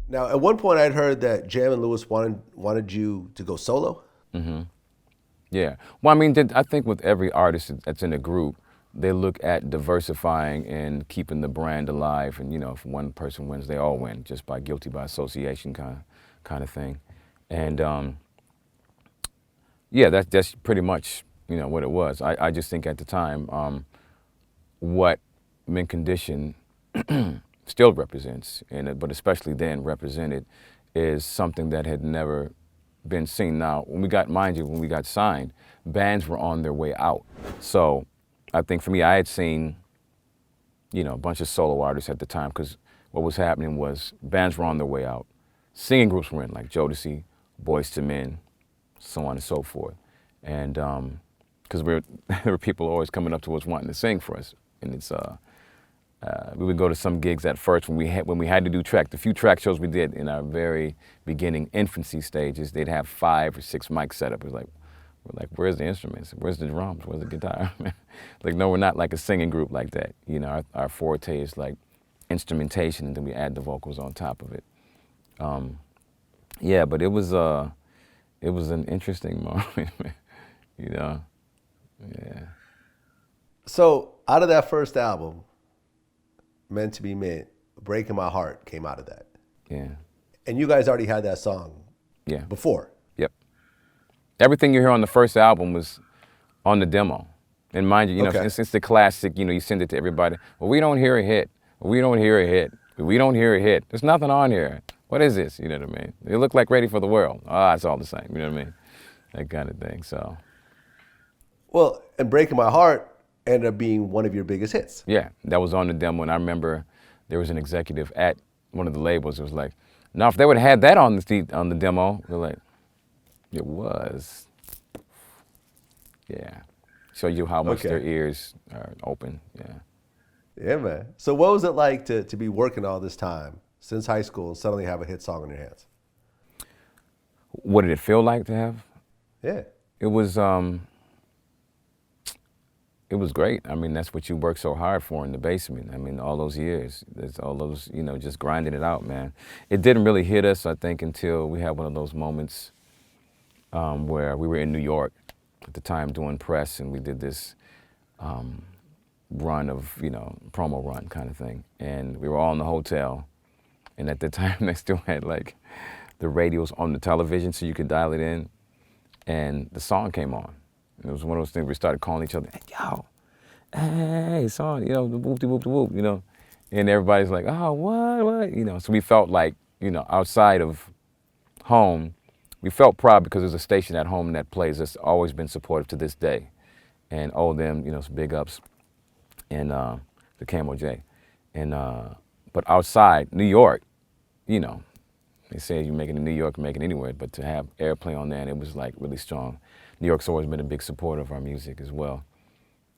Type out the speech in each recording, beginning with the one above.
Now, at one point, I'd heard that Jam and Lewis wanted you to go solo. Yeah. Well, I mean, I think with every artist that's in a group, they look at diversifying and keeping the brand alive. And, you know, if one person wins, they all win, just by guilty by association kind of thing. And, yeah, that's pretty much, you know, what it was. I just think at the time, what Mint Condition still represents, but especially then represented, is something that had never been seen. Now, mind you, when we got signed, bands were on their way out. So I think for me, I had seen, you know, a bunch of solo artists at the time, because what was happening was bands were on their way out. Singing groups were in, like Jodeci, Boyz II Men, so on and so forth. And because there were people always coming up to us wanting to sing for us. And it's we would go to some gigs at first when we had to do the few track shows we did in our very beginning infancy stages. They'd have 5 or 6 mics set up. It was like, we're like, where's the instruments? Where's the drums? Where's the guitar? Like, no, we're not like a singing group like that. You know, our forte is like instrumentation, and then we add the vocals on top of it. Yeah, but it was an interesting moment, you know. Yeah. So, out of that first album, Meant to Be Mint, Breaking My Heart came out of that. Yeah. And you guys already had that song before. Yep. Everything you hear on the first album was on the demo. And mind you, it's the classic, you know, you send it to everybody. Well, we don't hear a hit. We don't hear a hit. We don't hear a hit. There's nothing on here. What is this? You know what I mean? They look like Ready for the World. It's all the same. You know what I mean? That kind of thing. So. Well, and Breaking My Heart ended up being one of your biggest hits. Yeah, that was on the demo, and I remember there was an executive at one of the labels that was like, "Now, if they would have had that on the demo," we're like, "It was." Yeah, show you how much their ears are open. Yeah. Yeah, man. So, what was it like to be working all this time since high school and suddenly have a hit song in your hands? What did it feel like to have? Yeah. It was great. I mean, that's what you work so hard for in the basement. I mean, all those years, there's all those, you know, just grinding it out, man. It didn't really hit us, I think, until we had one of those moments where we were in New York at the time doing press, and we did this run of, you know, promo run kind of thing. And we were all in the hotel, and at the time they still had like the radios on the television so you could dial it in, and the song came on. It was one of those things we started calling each other, "Hey, yo, hey, song, you know, the whoop, the whoop, the whoop," you know. And everybody's like, "Oh, what, you know." So we felt like, you know, outside of home, we felt proud because there's a station at home that plays that's always been supportive to this day. And owe them, you know, some big ups, and the Camo J. And, but outside New York, you know, they say you make it in New York, you make it anywhere, but to have airplay on that, it was like really strong. New York's always been a big supporter of our music as well.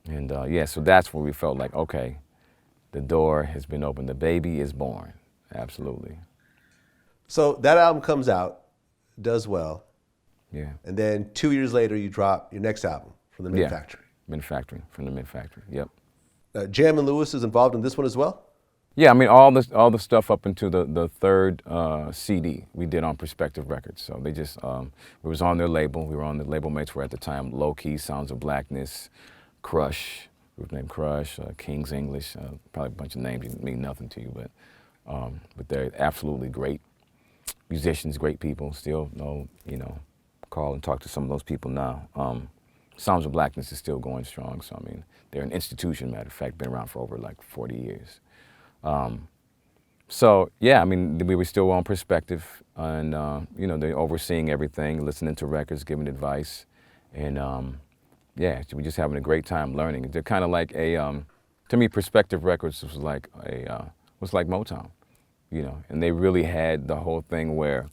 And yeah, so that's where we felt like, okay, the door has been opened, the baby is born. Absolutely. So that album comes out, does well. Yeah. And then 2 years later, you drop your next album from the Mint Factory. Mint Factory, from the Mint Factory, yep. Jam and Lewis is involved in this one as well? Yeah, I mean, all the stuff up into the third CD we did on Perspective Records. So they just, we was on their label. We were on the label mates were at the time Low Key, Sounds of Blackness, Crush, group named Crush, King's English, probably a bunch of names that mean nothing to you, but they're absolutely great musicians, great people. Still know, you know, call and talk to some of those people now. Sounds of Blackness is still going strong. So, I mean, they're an institution, matter of fact, been around for over like 40 years. So yeah, I mean, we were still on Perspective, and you know, they're overseeing everything, listening to records, giving advice, and yeah, we're just having a great time learning. They're kind of like to me, Perspective Records was like Motown, you know, and they really had the whole thing where,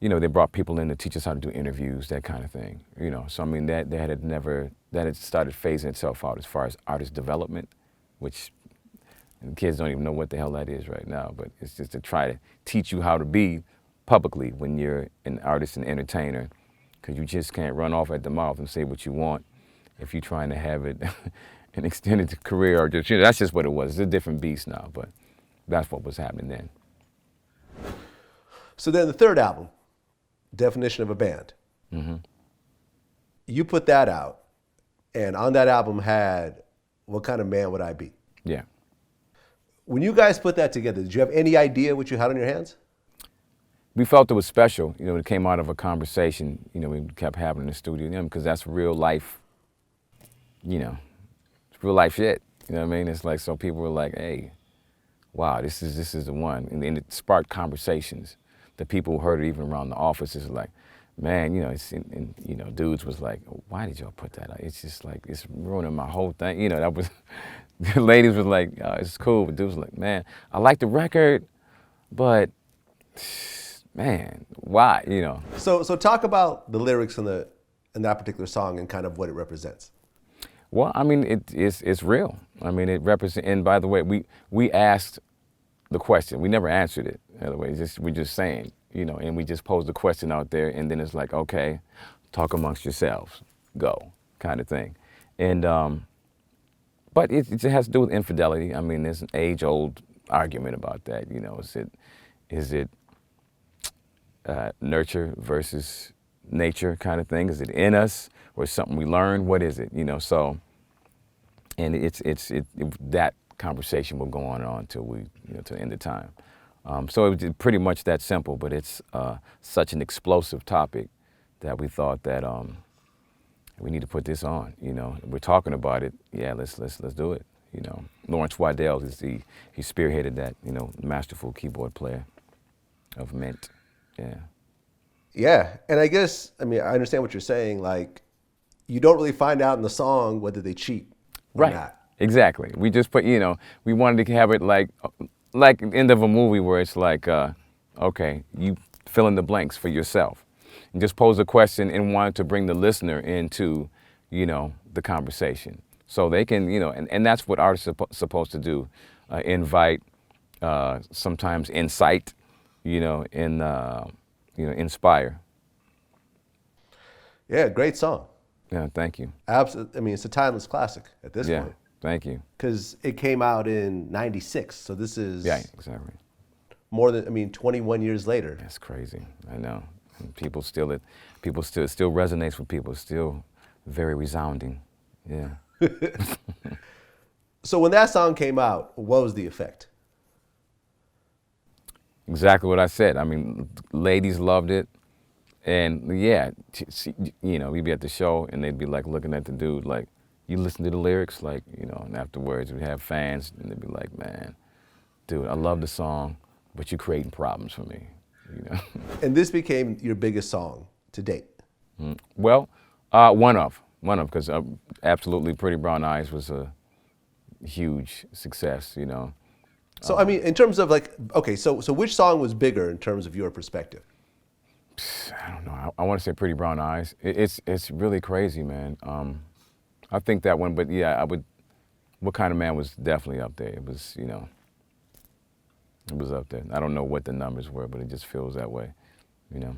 you know, they brought people in to teach us how to do interviews, that kind of thing, you know. So I mean, that had started phasing itself out as far as artist development, which. And kids don't even know what the hell that is right now, but it's just to try to teach you how to be publicly when you're an artist and entertainer, because you just can't run off at the mouth and say what you want if you're trying to have it an extended career, or just, you know, that's just what it was. It's a different beast now, but that's what was happening then. So then the third album, Definition of a Band. You put that out, and on that album had What Kind of Man Would I Be? Yeah. When you guys put that together, did you have any idea what you had on your hands? We felt it was special, you know, it came out of a conversation, you know, we kept having in the studio, you know, because that's real life, you know, it's real life shit, you know what I mean? It's like, so people were like, hey, wow, this is the one. And it sparked conversations. The people who heard it even around the office is like, man, you know, and you know, dudes was like, why did y'all put that out? It's just like, it's ruining my whole thing. You know, that was, the ladies was like, oh, it's cool. But dudes was like, man, I like the record, but man, why, you know? So talk about the lyrics in that particular song and kind of what it represents. Well, I mean, it's real. I mean, it represents, and by the way, we asked the question. We never answered it, in other words, we're just saying, you know, and we just posed the question out there, and then it's like, okay, talk amongst yourselves, go, kind of thing. And, but it has to do with infidelity. I mean, there's an age-old argument about that, you know, is it nurture versus nature kind of thing? Is it in us, or something we learn? What is it, you know, so, and that conversation will go on and on till we, you know, to the end of time. So it was pretty much that simple, but it's such an explosive topic that we thought that we need to put this on. You know, we're talking about it. Yeah, let's do it. You know, Lawrence Waddell he spearheaded that. You know, masterful keyboard player of Mint. Yeah. Yeah, and I guess, I mean, I understand what you're saying. Like, you don't really find out in the song whether they cheat or not. Exactly. We just put, you know, we wanted to have it like the end of a movie where it's like, okay, you fill in the blanks for yourself. And just pose a question and wanted to bring the listener into, you know, the conversation. So they can, you know, and that's what artists are supposed to do, invite, sometimes incite, you know, inspire. Yeah, great song. Yeah, thank you. Absolutely. I mean, it's a timeless classic at this point. Thank you. Because it came out in '96, so this is exactly more than 21 years later. That's crazy. I know. And still resonates with people. It's still very resounding. Yeah. So when that song came out, what was the effect? Exactly what I said. I mean, ladies loved it, and yeah, you know, we'd be at the show and they'd be like looking at the dude like, you listen to the lyrics, like, you know, and afterwards we'd have fans and they'd be like, man, dude, I love the song, but you're creating problems for me, you know. And this became your biggest song to date. Well, one of, because absolutely Pretty Brown Eyes was a huge success, you know. So, I mean, in terms of like, okay, so which song was bigger in terms of your perspective? I don't know. I want to say Pretty Brown Eyes. It's really crazy, man. I think that one, but yeah, What Kind of Man was definitely up there. It was, you know, it was up there. I don't know what the numbers were, but it just feels that way, you know.